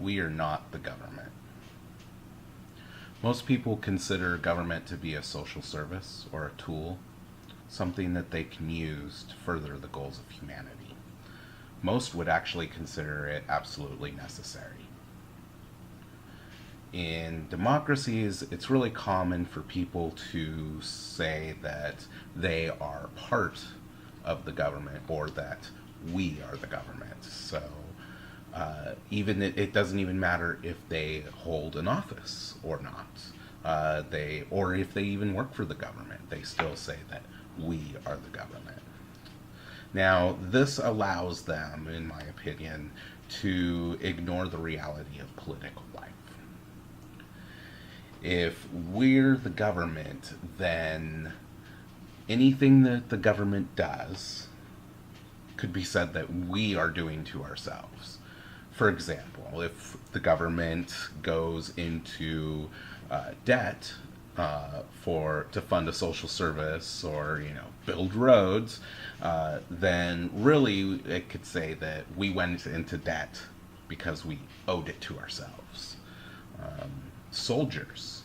we are not the government. Most people consider government to be a social service or a tool, something that they can use to further the goals of humanity. Most would actually consider it absolutely necessary. In democracies, it's really common for people to say that they are part of the government or that we are the government. So even it doesn't even matter if they hold an office or not. Or if they even work for the government, they still say that we are the government. Now, this allows them, in my opinion, to ignore the reality of political life. If we're the government, then anything that the government does could be said that we are doing to ourselves. For example, if the government goes into debt to fund a social service or build roads, then really it could say that we went into debt because we owed it to ourselves. Soldiers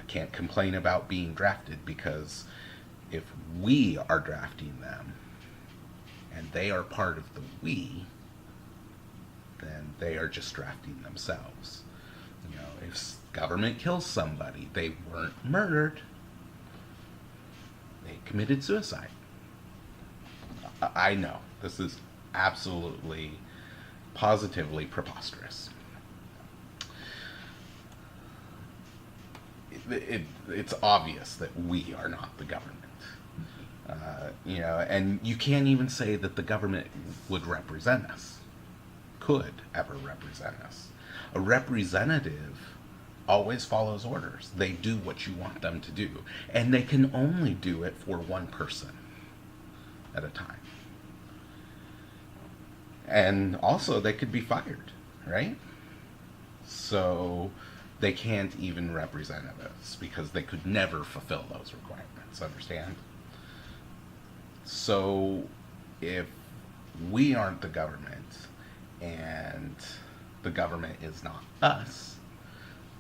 can't complain about being drafted because if we are drafting them and they are part of the we, then they are just drafting themselves. If government kills somebody, they weren't murdered. They committed suicide. I know, this is absolutely, positively preposterous. It's obvious that we are not the government. And you can't even say that the government would represent us, could ever represent us. A representative always follows orders. They do what you want them to do. And they can only do it for one person at a time. And also, they could be fired, right? So they can't even represent us because they could never fulfill those requirements, understand? So if we aren't the government and the government is not us,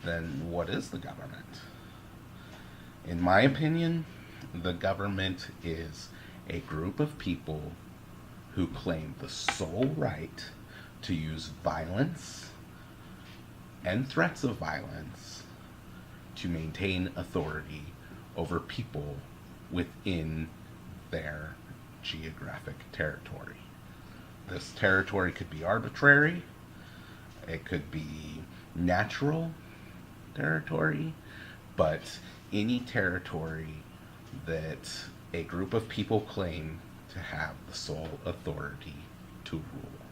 then what is the government? In my opinion, the government is a group of people who claim the sole right to use violence and threats of violence to maintain authority over people within their geographic territory. This territory could be arbitrary, it could be natural territory, but any territory that a group of people claim to have the sole authority to rule.